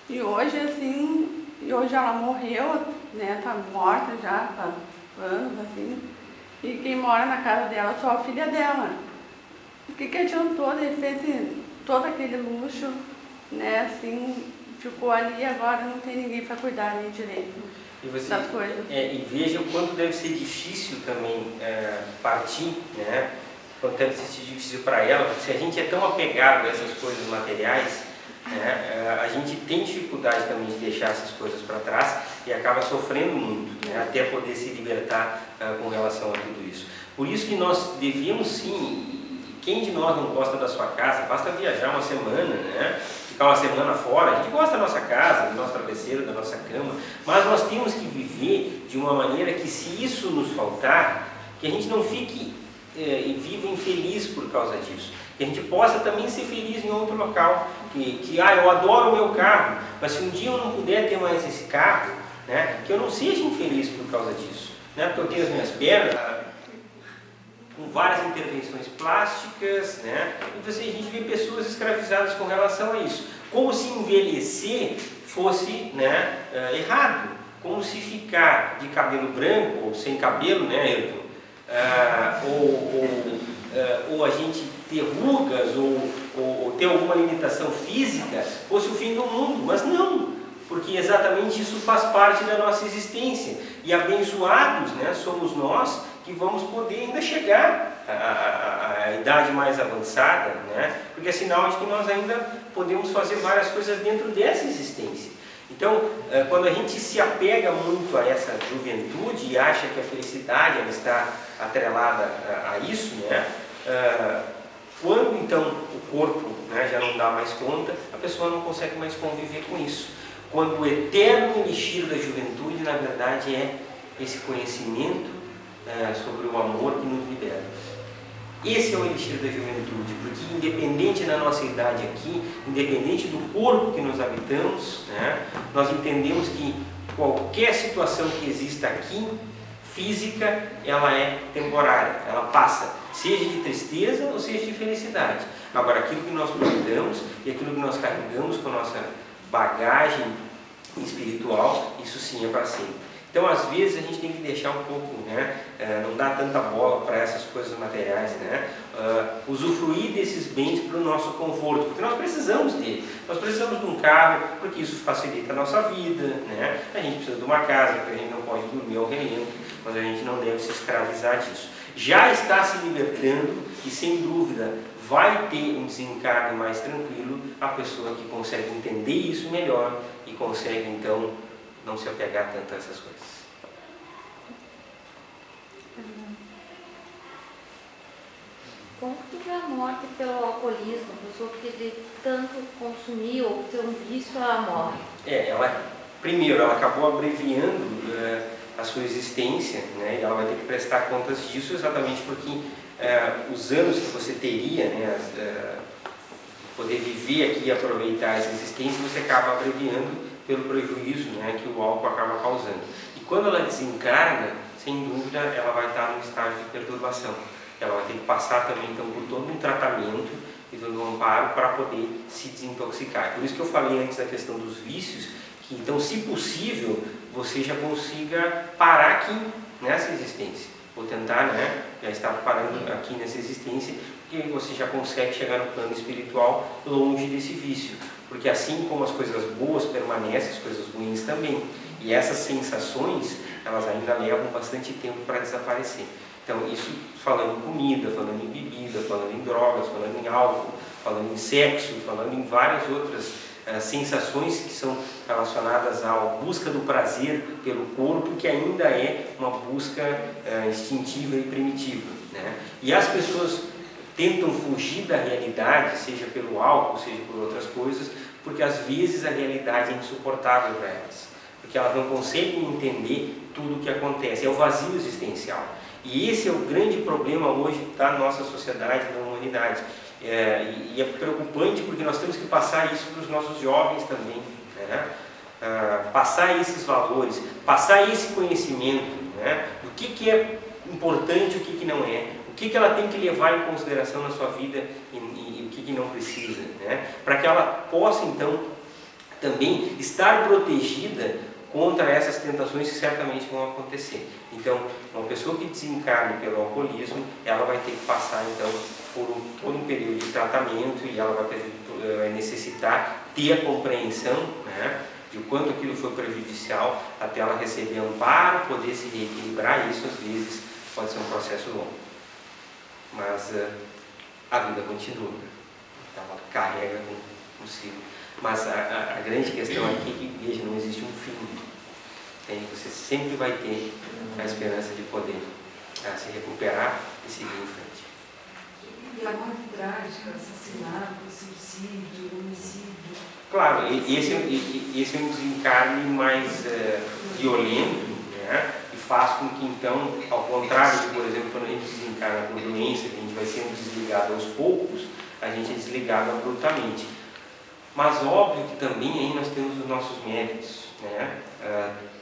E hoje, assim, ela morreu, né, tá morta já, faz anos, assim, e quem mora na casa dela é só a filha dela. O que adiantou, de repente, todo aquele luxo, né, assim, ficou ali, agora não tem ninguém para cuidar ali direito das coisas. E veja o quanto deve ser difícil também partir, né, quanto deve ser difícil para ela, porque se a gente é tão apegado a essas coisas materiais, né, a gente tem dificuldade também de deixar essas coisas para trás e acaba sofrendo muito, né, até poder se libertar com relação a tudo isso. Por isso que nós devíamos sim, quem de nós não gosta da sua casa, basta viajar uma semana, né, ficar uma semana fora, a gente gosta da nossa casa, do nosso travesseiro, da nossa cama, mas nós temos que viver de uma maneira que, se isso nos faltar, que a gente não fique e viva infeliz por causa disso. Que a gente possa também ser feliz em outro local. Eu adoro o meu carro, mas se um dia eu não puder ter mais esse carro, né, que eu não seja infeliz por causa disso. Né, porque eu tenho as minhas pernas com várias intervenções plásticas, né, e a gente vê pessoas escravizadas com relação a isso. Como se envelhecer fosse, né, errado. Como se ficar de cabelo branco ou sem cabelo, né, Ayrton? Ou a gente ter rugas ou ter alguma limitação física fosse o fim do mundo, mas não, porque exatamente isso faz parte da nossa existência, e abençoados, né, somos nós que vamos poder ainda chegar à idade mais avançada, né, porque é sinal de que nós ainda podemos fazer várias coisas dentro dessa existência. Então, quando a gente se apega muito a essa juventude e acha que a felicidade ela está atrelada a isso, né? Quando então o corpo, né, já não dá mais conta, a pessoa não consegue mais conviver com isso. Quando o eterno elixir da juventude, na verdade, é esse conhecimento sobre o amor que nos libera. Esse é o elixir da juventude, porque independente da nossa idade aqui, independente do corpo que nós habitamos, né, nós entendemos que qualquer situação que exista aqui, física, ela é temporária, ela passa, seja de tristeza ou seja de felicidade. Agora, aquilo que nós cuidamos e aquilo que nós carregamos com a nossa bagagem espiritual, isso sim é para sempre. Então, às vezes, a gente tem que deixar um pouco, né, não dar tanta bola para essas coisas materiais, né, usufruir desses bens para o nosso conforto, porque nós precisamos dele. Nós precisamos de um carro, porque isso facilita a nossa vida, né, a gente precisa de uma casa, porque a gente não pode dormir ao relento, mas a gente não deve se escravizar disso. Já está se libertando e, sem dúvida, vai ter um desencarne mais tranquilo a pessoa que consegue entender isso melhor e consegue, então, não se apegar tanto a essas coisas. Como que vê a morte pelo alcoolismo? A pessoa que de tanto consumir ou ter um vício, ela morre. Primeiro, ela acabou abreviando a sua existência, né, e ela vai ter que prestar contas disso exatamente porque os anos que você teria, né, poder viver aqui e aproveitar essa existência, você acaba abreviando pelo prejuízo, né, que o álcool acaba causando. E quando ela desencarna, sem dúvida, ela vai estar num estágio de perturbação. Ela vai ter que passar também, então, por todo um tratamento e todo um amparo para poder se desintoxicar. Por isso que eu falei antes da questão dos vícios, que então, se possível, você já consiga parar aqui nessa existência. Vou tentar, né, já estar parando aqui nessa existência, porque você já consegue chegar no plano espiritual longe desse vício. Porque assim como as coisas boas permanecem, as coisas ruins também. E essas sensações, elas ainda levam bastante tempo para desaparecer. Então, isso falando em comida, falando em bebida, falando em drogas, falando em álcool, falando em sexo, falando em várias outras sensações que são relacionadas à busca do prazer pelo corpo, que ainda é uma busca instintiva e primitiva, né? E as pessoas tentam fugir da realidade, seja pelo álcool, seja por outras coisas, porque às vezes a realidade é insuportável para elas. porque elas não conseguem entender tudo o que acontece, é o vazio existencial. E esse é o grande problema hoje da nossa sociedade, da humanidade. E é preocupante porque nós temos que passar isso para os nossos jovens também, né? Passar esses valores, passar esse conhecimento, né? Do que é importante e o que não é, o que ela tem que levar em consideração na sua vida e o que não precisa, né? Para que ela possa então também estar protegida contra essas tentações que certamente vão acontecer. Então, uma pessoa que desencarne pelo alcoolismo, ela vai ter que passar então por todo um período de tratamento e ela vai necessitar ter a compreensão, né, de o quanto aquilo foi prejudicial até ela receber amparo, poder se reequilibrar. Isso às vezes pode ser um processo longo, mas a vida continua, ela carrega consigo. Mas a grande questão aqui é que, veja, não existe um fim. Você sempre vai ter a esperança de poder se recuperar e seguir em frente. E a morte trágica, assassinato, suicídio, homicídio. Claro, esse é um desencarne mais violento, né? E faz com que, então, ao contrário de, por exemplo, quando a gente desencarna por doença, que a gente vai sendo desligado aos poucos, a gente é desligado abruptamente. Mas óbvio que também aí nós temos os nossos méritos, né?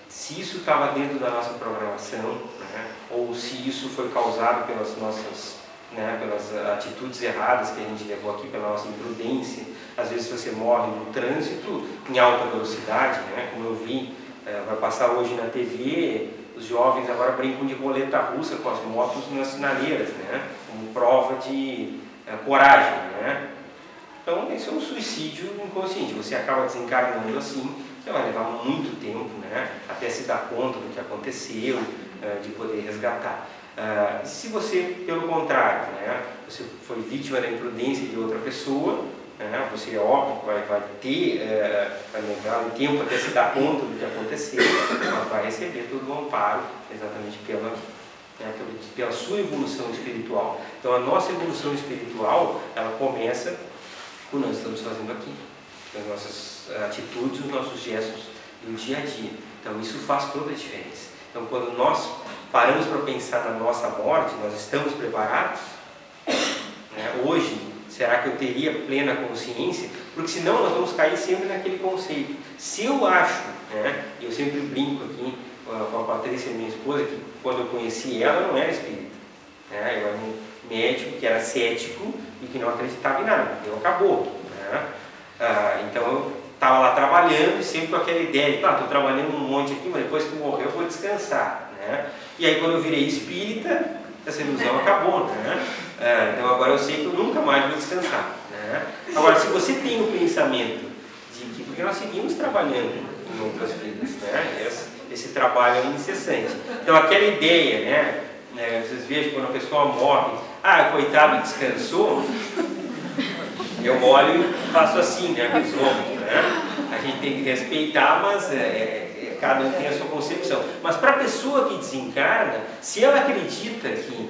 Se isso estava dentro da nossa programação, né? Ou se isso foi causado pelas nossas, né, pelas atitudes erradas que a gente levou aqui, pela nossa imprudência. Às vezes você morre no trânsito em alta velocidade, né? Como eu vi, vai passar hoje na TV, os jovens agora brincam de roleta russa com as motos nas sinaleiras, né? Como prova de coragem, né? Então, isso é um suicídio inconsciente. Você acaba desencarnando assim, você vai levar muito tempo, né, até se dar conta do que aconteceu, de poder resgatar. Se você, pelo contrário, né, você foi vítima da imprudência de outra pessoa, né, você, óbvio, vai levar um tempo até se dar conta do que aconteceu, mas vai receber todo o amparo exatamente pela sua evolução espiritual. Então, a nossa evolução espiritual, ela começa o que nós estamos fazendo aqui, as nossas atitudes, os nossos gestos do dia a dia. Então isso faz toda a diferença. Então quando nós paramos para pensar na nossa morte, nós estamos preparados? Hoje, será que eu teria plena consciência? Porque senão nós vamos cair sempre naquele conceito. Se eu acho, né, eu sempre brinco aqui com a Patrícia, minha esposa, que quando eu conheci ela, não era espírita. Eu era um médico que era cético e que não acreditava em nada. Então acabou. Né? Então eu estava lá trabalhando e sempre com aquela ideia de, estou trabalhando um monte aqui, mas depois que eu morrer eu vou descansar. Né? E aí quando eu virei espírita, essa ilusão acabou. Né? Então agora eu sei que eu nunca mais vou descansar. Né? Agora, se você tem o pensamento de que, porque nós seguimos trabalhando em outras vidas, né? Esse trabalho é incessante. Então aquela ideia, né? Vocês vejam quando a pessoa morre, coitado, descansou, eu olho e faço assim, né? A gente tem que respeitar, mas cada um tem a sua concepção. Mas para a pessoa que desencarna, se ela acredita que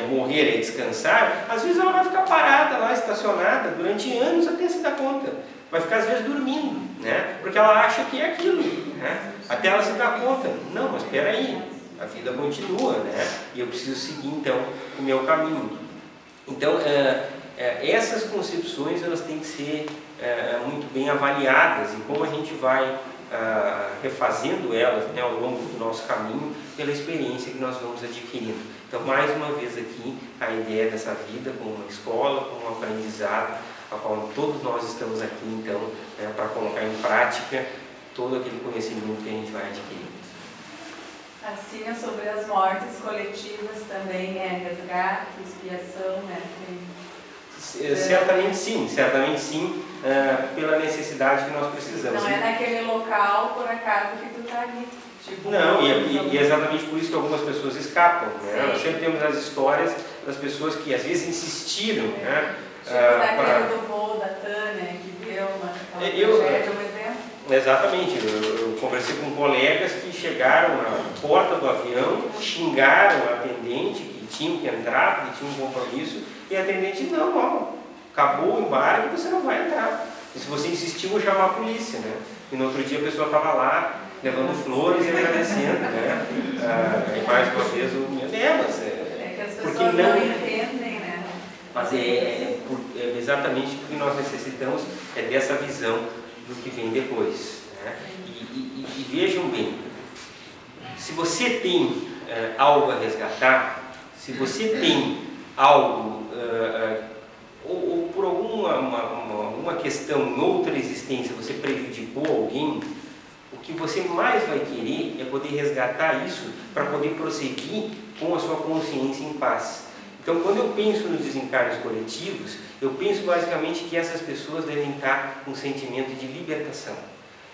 morrer é descansar, às vezes ela vai ficar parada lá, estacionada, durante anos até se dar conta. Vai ficar às vezes dormindo, né? Porque ela acha que é aquilo, né? Até ela se dar conta. Não, mas espera aí, a vida continua, né? E eu preciso seguir então o meu caminho. Então, essas concepções elas têm que ser muito bem avaliadas, e como a gente vai refazendo elas, né, ao longo do nosso caminho, pela experiência que nós vamos adquirindo. Então, mais uma vez aqui, a ideia dessa vida como uma escola, como um aprendizado, a qual todos nós estamos aqui, então, para colocar em prática todo aquele conhecimento que a gente vai adquirir. Assim, é sobre as mortes coletivas também, resgate, expiação, né? Certamente sim, pela necessidade que nós precisamos. Não é naquele local, por acaso, que tu está ali. Tipo, não, e é exatamente por isso que algumas pessoas escapam, né? Nós sempre temos as histórias das pessoas que às vezes insistiram, né? Tipo daquele do voo da Tânia, que deu uma tragédia, um exemplo. Exatamente, eu conversei com colegas que chegaram na porta do avião, xingaram a atendente que tinham que entrar, porque tinha um compromisso, e a atendente, não, acabou o embarque, você não vai entrar. E se você insistir, vou chamar a polícia, né? e no outro dia a pessoa estava lá, levando flores e agradecendo, né? E mais uma vez mas que as porque pessoas não entendem, né? Mas é exatamente porque nós necessitamos dessa visão do que vem depois, né? E vejam bem, se você tem algo a resgatar, se você tem algo, ou por alguma questão em outra existência você prejudicou alguém, o que você mais vai querer é poder resgatar isso para poder prosseguir com a sua consciência em paz. Então, quando eu penso nos desencarnes coletivos, eu penso basicamente que essas pessoas devem estar com um sentimento de libertação,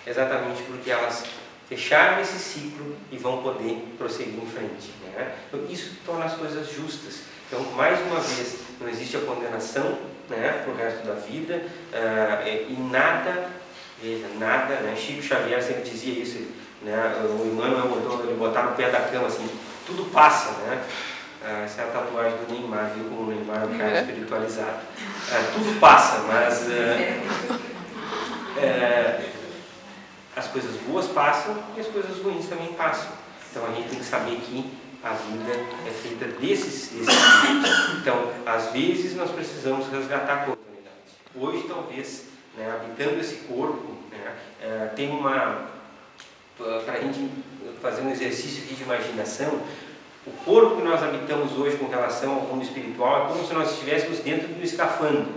exatamente porque elas fecharam esse ciclo e vão poder prosseguir em frente, né? Então, isso torna as coisas justas. Então, mais uma vez, não existe a condenação, né, para o resto da vida, e nada, né? Chico Xavier sempre dizia isso, né? O Emmanuel mandou ele botar no pé da cama assim, tudo passa, né? Essa é a tatuagem do Neymar, viu como o Neymar é um cara espiritualizado. Tudo passa, mas as coisas boas passam e as coisas ruins também passam. Então a gente tem que saber que a vida é feita desses tipos. Então, às vezes nós precisamos resgatar a oportunidade. Hoje, talvez, né, habitando esse corpo, né, tem para a gente fazer um exercício aqui de imaginação, o corpo que nós habitamos hoje com relação ao mundo espiritual é como se nós estivéssemos dentro do escafandro.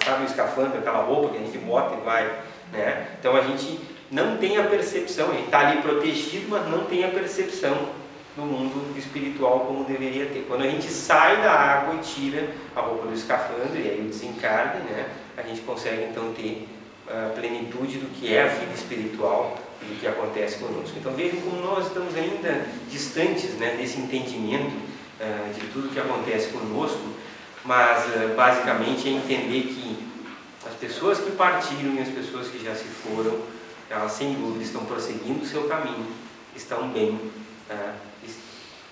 Sabe o escafandro, aquela roupa que a gente bota e vai, né? Então a gente não tem a percepção, a gente está ali protegido, mas não tem a percepção do mundo espiritual como deveria ter. Quando a gente sai da água e tira a roupa do escafandro, e aí o desencarne, né, a gente consegue então ter a plenitude do que é a vida espiritual e do que acontece conosco. Então vejam como nós estamos ainda distantes, né, desse entendimento de tudo que acontece conosco, mas basicamente é entender que as pessoas que partiram e as pessoas que já se foram, elas sem dúvida estão prosseguindo o seu caminho, estão bem,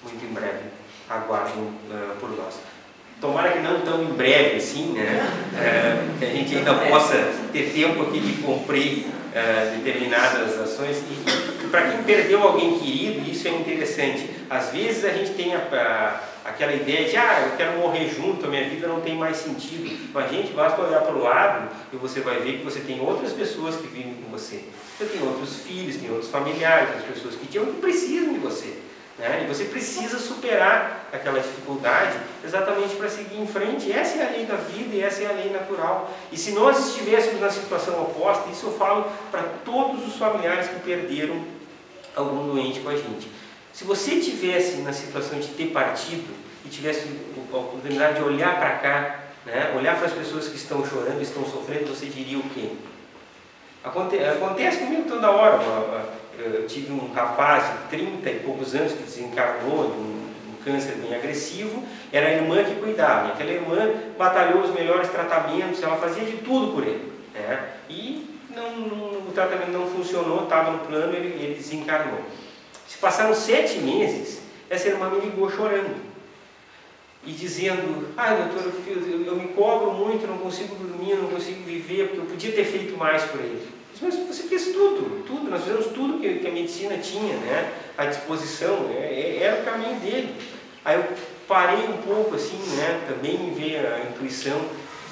muito em breve aguardem por nós. Tomara que não tão em breve assim, né? Que a gente ainda possa ter tempo aqui de cumprir determinadas ações. E para quem perdeu alguém querido, isso é interessante. Às vezes a gente tem aquela ideia de eu quero morrer junto, a minha vida não tem mais sentido. Mas, gente, basta olhar para o lado e você vai ver que você tem outras pessoas que vivem com você. Você tem outros filhos, tem outros familiares, outras pessoas que te amam, que precisam de você. Né? E você precisa superar aquela dificuldade exatamente para seguir em frente. Essa é a lei da vida e essa é a lei natural. E se nós estivéssemos na situação oposta, isso eu falo para todos os familiares que perderam algum doente com a gente. Se você estivesse na situação de ter partido e tivesse a oportunidade de olhar para cá, né? Olhar para as pessoas que estão chorando, estão sofrendo, você diria o quê? Acontece comigo toda hora. Eu tive um rapaz de 30 e poucos anos que desencarnou de um câncer bem agressivo, era a irmã que cuidava, e aquela irmã batalhou os melhores tratamentos, ela fazia de tudo por ele, né? E o tratamento não funcionou, estava no plano, ele desencarnou. Se passaram 7 meses, essa irmã me ligou chorando e dizendo: doutor, eu me cobro muito, não consigo dormir, não consigo viver, porque eu podia ter feito mais por ele. Mas você fez tudo, nós fizemos tudo que a medicina tinha, né, à disposição, era o caminho dele. Aí eu parei um pouco assim, né, também em ver a intuição.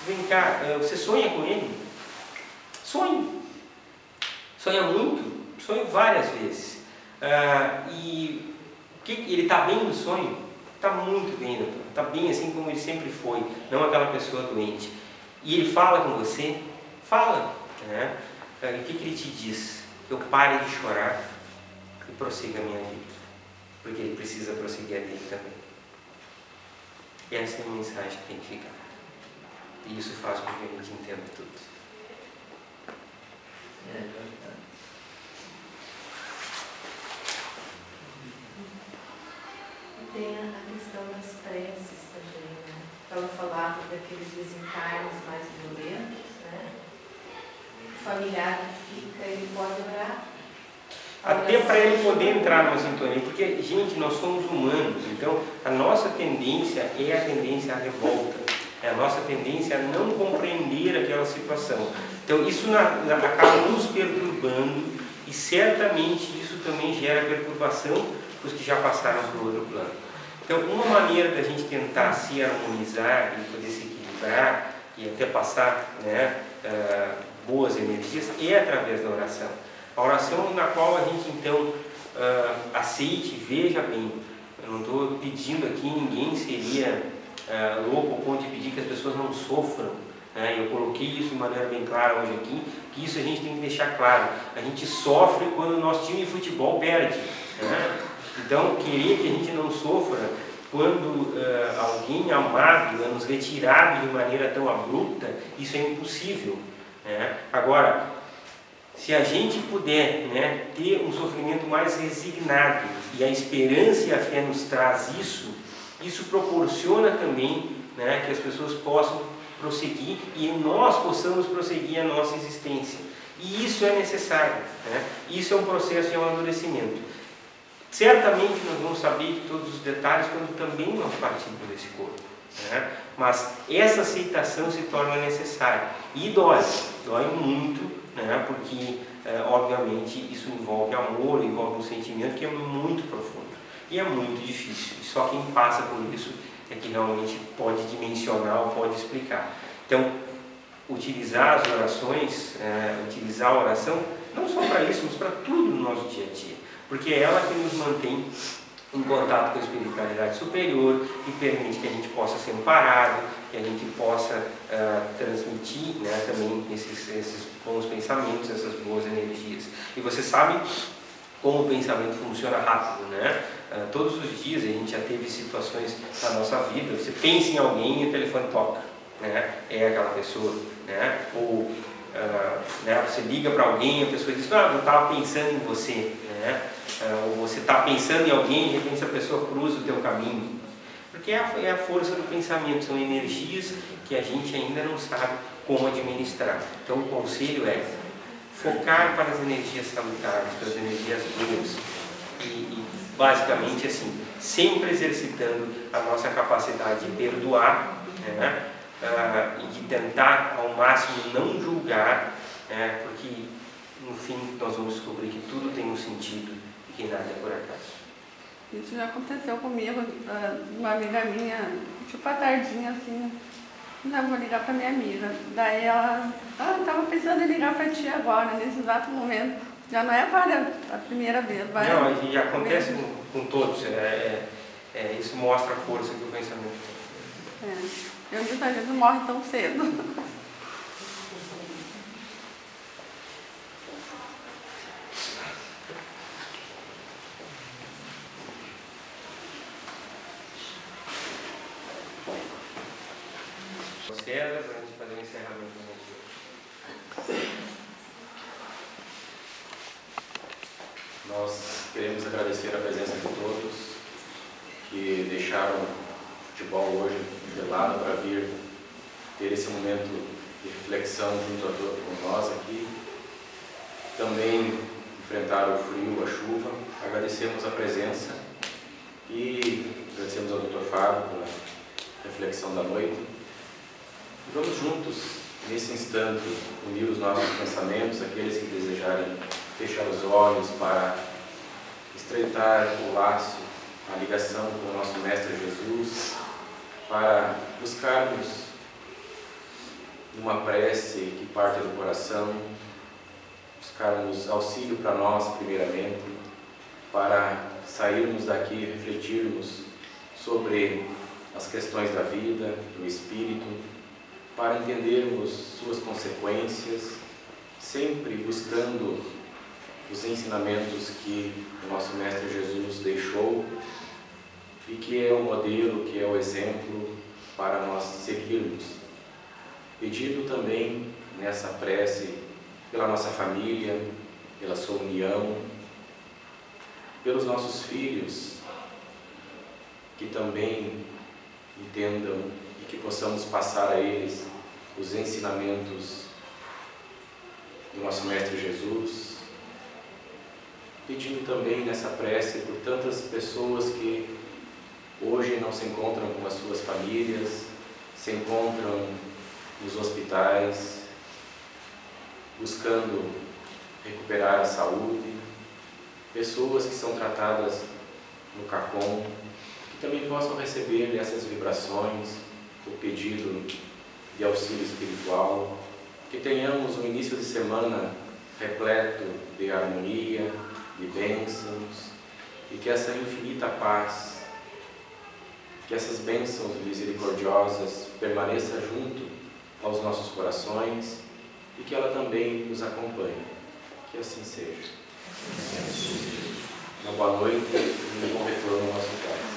Vem cá, você sonha com ele? Sonho. Sonha muito, sonho várias vezes. E ele está bem no sonho? Está muito bem, doutor. Está bem assim como ele sempre foi, não aquela pessoa doente. E ele fala com você? Fala, né? O que ele te diz? Eu pare de chorar e prossiga a minha vida, porque ele precisa prosseguir a dele também. Essa é a mensagem que tem que ficar. E isso faz com que a gente entenda tudo. Tem a questão das preces também, né? Ela falava daqueles desencarnes mais violentos, né? O familiar que fica, ele pode orar. Até para ele poder entrar numa sintonia, porque, gente, nós somos humanos, então a nossa tendência é a tendência à revolta, É a nossa tendência a não compreender aquela situação. Então isso acaba nos perturbando e certamente isso também gera perturbação para os que já passaram para o outro plano. Então uma maneira da gente tentar se harmonizar e poder se equilibrar e até passar, né, boas energias é através da oração. A oração na qual a gente então aceite, veja bem, eu não estou pedindo aqui, ninguém seria louco ao ponto de pedir que as pessoas não sofram, né? Eu coloquei isso de maneira bem clara hoje aqui, que isso a gente tem que deixar claro. A gente sofre quando o nosso time de futebol perde, né? Então querer que a gente não sofra quando alguém amado é nos retirado de maneira tão abrupta, isso é impossível, né? Agora, se a gente puder, né, ter um sofrimento mais resignado, e a esperança e a fé nos traz isso, isso proporciona também, né, que as pessoas possam prosseguir e nós possamos prosseguir a nossa existência. E isso é necessário, né? Isso é um processo de amadurecimento. Certamente nós vamos saber todos os detalhes quando também nós partimos desse corpo, né? Mas essa aceitação se torna necessária e dói muito, né? Porque obviamente isso envolve amor, envolve um sentimento que é muito profundo e é muito difícil. E só quem passa por isso é que realmente pode dimensionar ou pode explicar. Então, utilizar as orações, utilizar a oração, não só para isso, mas para tudo no nosso dia a dia. Porque é ela que nos mantém em contato com a espiritualidade superior e permite que a gente possa ser amparado, que a gente possa transmitir, né, também esses bons pensamentos, essas boas energias. E você sabe como o pensamento funciona rápido, né? Todos os dias a gente já teve situações na nossa vida, você pensa em alguém e o telefone toca, né? É aquela pessoa, né? Ou né, você liga para alguém e a pessoa diz, eu estava pensando em você, né? Ou você está pensando em alguém e de repente a pessoa cruza o teu caminho. Porque é a força do pensamento, são energias que a gente ainda não sabe como administrar. Então o conselho é focar para as energias salutares, para as energias boas. E basicamente assim, sempre exercitando a nossa capacidade de perdoar, né? E de tentar ao máximo não julgar, né? Porque no fim nós vamos descobrir que tudo tem um sentido e que nada é por acaso. Isso já aconteceu comigo, uma amiga minha, tipo à tardinha assim, já vou ligar para minha amiga. Daí ela, estava pensando em ligar para ti agora, nesse exato momento. Já não é a primeira vez, vai. Não, e acontece com todos, isso mostra a força que o pensamento tem. Eu disse, a gente não morre tão cedo. César, para a gente fazer um encerramento. Nós queremos agradecer a presença de todos que deixaram o futebol hoje de lado para vir ter esse momento de reflexão junto a nós aqui. Também enfrentaram o frio, a chuva. Agradecemos a presença e agradecemos ao Dr. Fábio pela reflexão da noite. Vamos juntos, nesse instante, unir os nossos pensamentos, aqueles que desejarem fechar os olhos para estreitar o laço, a ligação com o nosso Mestre Jesus, para buscarmos uma prece que parte do coração, buscarmos auxílio para nós, primeiramente, para sairmos daqui e refletirmos sobre as questões da vida, do espírito, para entendermos suas consequências, sempre buscando os ensinamentos que o nosso Mestre Jesus deixou e que é o modelo, que é o exemplo para nós seguirmos. Pedindo também nessa prece pela nossa família, pela sua união, pelos nossos filhos, que também entendam e que possamos passar a eles os ensinamentos do nosso Mestre Jesus, pedindo também nessa prece por tantas pessoas que hoje não se encontram com as suas famílias, se encontram nos hospitais, buscando recuperar a saúde, pessoas que são tratadas no CACOM, que também possam receber essas vibrações, o pedido de auxílio espiritual, que tenhamos um início de semana repleto de harmonia, de bênçãos, e que essa infinita paz, que essas bênçãos misericordiosas permaneçam junto aos nossos corações e que ela também nos acompanhe. Que assim seja. Uma boa noite e um bom retorno ao nosso Pai.